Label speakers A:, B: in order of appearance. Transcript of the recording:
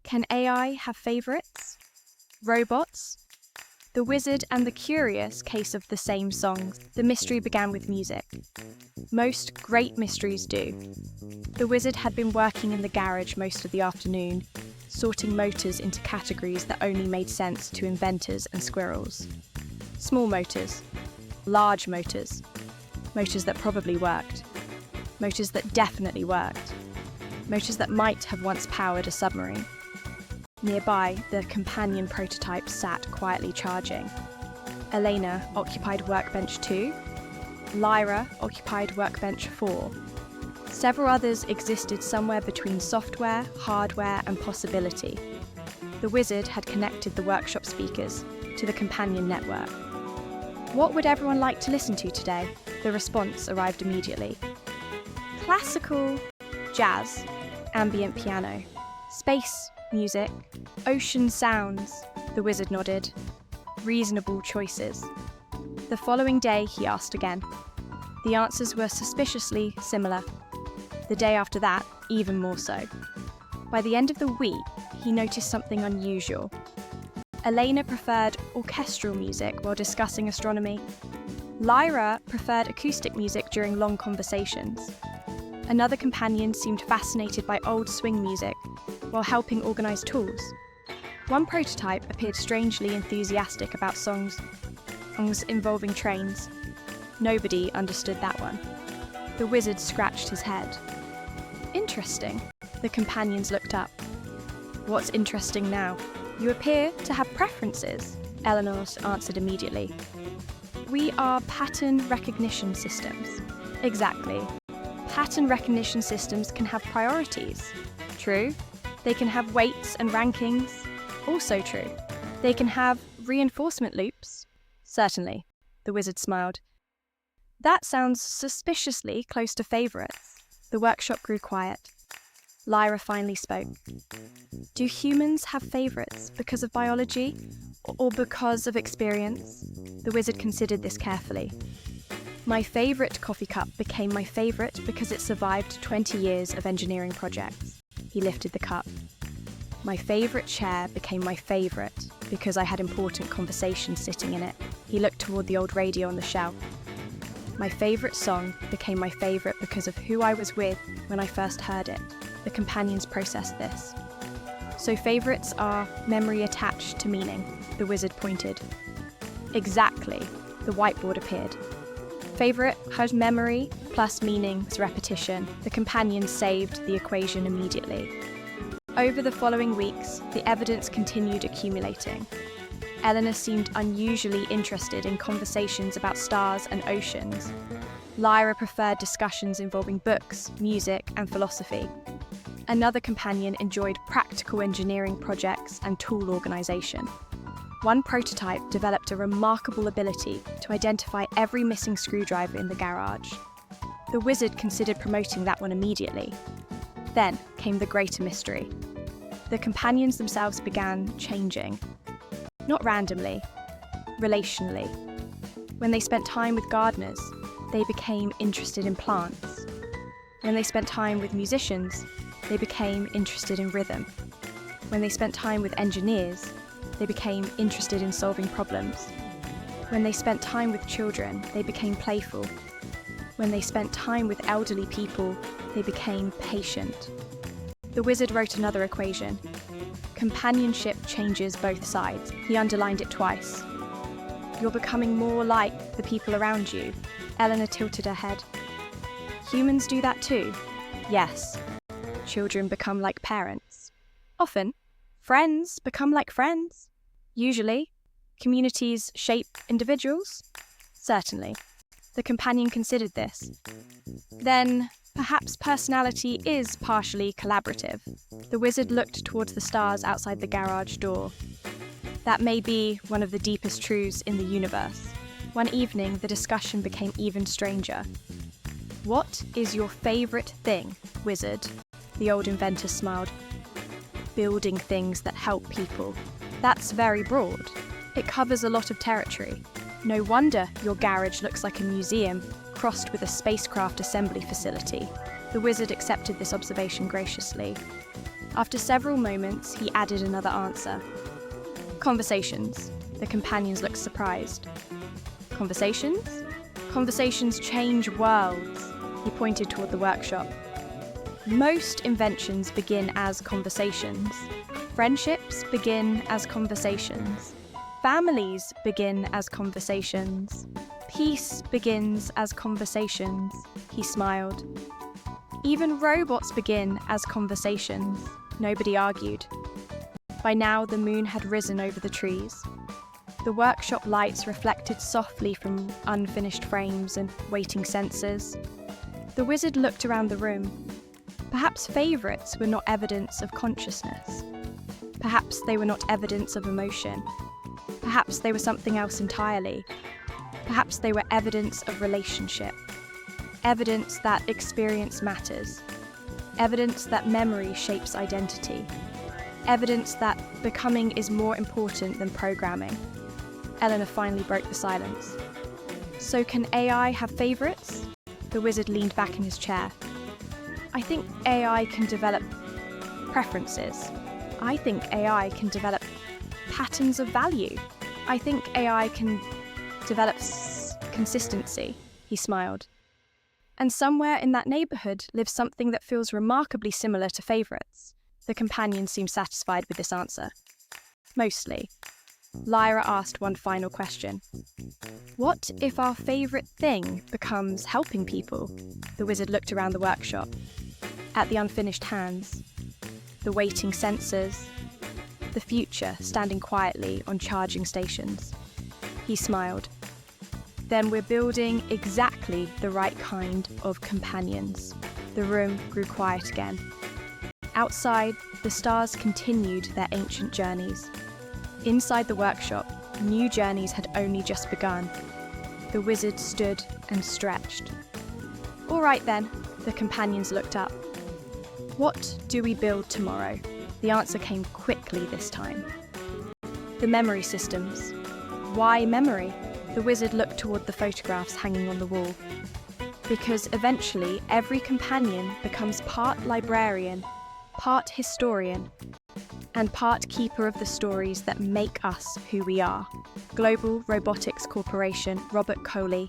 A: Can AI have favourites? Robots? The Wizard and the Curious case of the same songs. The mystery began with music. Most great mysteries do. The Wizard had been working in the garage most of the afternoon, sorting motors into categories that only made sense to inventors and squirrels. Small motors, large motors, motors that probably worked, motors that definitely worked, motors that might have once powered a submarine. Nearby, the companion prototype sat quietly charging. Elena occupied workbench 2. Lyra occupied workbench 4. Several others existed somewhere between software, hardware, and possibility. The Wizard had connected the workshop speakers to the companion network. What would everyone like to listen to today? The response arrived immediately. Classical, jazz, ambient piano, space music, ocean sounds, the Wizard nodded. Reasonable choices. The following day, he asked again. The answers were suspiciously similar. The day after that, even more so. By the end of the week, he noticed something unusual. Elena preferred orchestral music while discussing astronomy. Lyra preferred acoustic music during long conversations. Another companion seemed fascinated by old swing music while helping organise tools. One prototype appeared strangely enthusiastic about songs involving trains. Nobody understood that one. The Wizard scratched his head. Interesting. The companions looked up. What's interesting now? You appear to have preferences, Eleanor answered immediately. We are pattern recognition systems. Exactly. Pattern recognition systems can have priorities. True. They can have weights and rankings. Also true. They can have reinforcement loops. Certainly. The Wizard smiled. That sounds suspiciously close to favourites. The workshop grew quiet. Lyra finally spoke. Do humans have favourites because of biology or because of experience? The Wizard considered this carefully. My favourite coffee cup became my favourite because it survived 20 years of engineering projects. He lifted the cup. My favourite chair became my favourite because I had important conversations sitting in it. He looked toward the old radio on the shelf. My favourite song became my favourite because of who I was with when I first heard it. The companions processed this. So favourites are memory attached to meaning, the Wizard pointed. Exactly, the whiteboard appeared. Favourite has memory plus meaning is repetition. The companions saved the equation immediately. Over the following weeks, the evidence continued accumulating. Eleanor seemed unusually interested in conversations about stars and oceans. Lyra preferred discussions involving books, music, and philosophy. Another companion enjoyed practical engineering projects and tool organisation. One prototype developed a remarkable ability to identify every missing screwdriver in the garage. The Wizard considered promoting that one immediately. Then came the greater mystery. The companions themselves began changing. Not randomly, relationally. When they spent time with gardeners, they became interested in plants. When they spent time with musicians, they became interested in rhythm. When they spent time with engineers, they became interested in solving problems. When they spent time with children, they became playful. When they spent time with elderly people, they became patient. The Wizard wrote another equation. Companionship changes both sides. He underlined it twice. You're becoming more like the people around you. Eleanor tilted her head. Humans do that too. Yes. Children become like parents. Often. Friends become like friends. Usually. Communities shape individuals. Certainly. The companion considered this. Then, perhaps personality is partially collaborative. The Wizard looked towards the stars outside the garage door. That may be one of the deepest truths in the universe. One evening, the discussion became even stranger. What is your favourite thing, Wizard? The old inventor smiled. Building things that help people. That's very broad. It covers a lot of territory. No wonder your garage looks like a museum crossed with a spacecraft assembly facility. The Wizard accepted this observation graciously. After several moments, he added another answer. Conversations. The companions looked surprised. Conversations? Conversations change worlds. He pointed toward the workshop. Most inventions begin as conversations. Friendships begin as conversations. Families begin as conversations. Peace begins as conversations. He smiled. Even robots begin as conversations. Nobody argued. By now, the moon had risen over the trees. The workshop lights reflected softly from unfinished frames and waiting sensors. The wizard looked around the room. Perhaps favourites were not evidence of consciousness. Perhaps they were not evidence of emotion. Perhaps they were something else entirely. Perhaps they were evidence of relationship. Evidence that experience matters. Evidence that memory shapes identity. Evidence that becoming is more important than programming. Eleanor finally broke the silence. So can AI have favourites? The wizard leaned back in his chair. I think AI can develop preferences. I think AI can develop patterns of value. I think AI can develop consistency. He smiled. And somewhere in that neighbourhood lives something that feels remarkably similar to favourites. The companion seemed satisfied with this answer. Mostly. Lyra asked one final question. What if our favourite thing becomes helping people? The wizard looked around the workshop. At the unfinished hands, the waiting sensors, the future standing quietly on charging stations. He smiled. Then we're building exactly the right kind of companions. The room grew quiet again. Outside, the stars continued their ancient journeys. Inside the workshop, new journeys had only just begun. The wizard stood and stretched. All right then, the companions looked up. What do we build tomorrow? The answer came quickly this time. The memory systems. Why memory? The wizard looked toward the photographs hanging on the wall. Because eventually every companion becomes part librarian, part historian, and part keeper of the stories that make us who we are. Global Robotics Corporation, Robert Colee,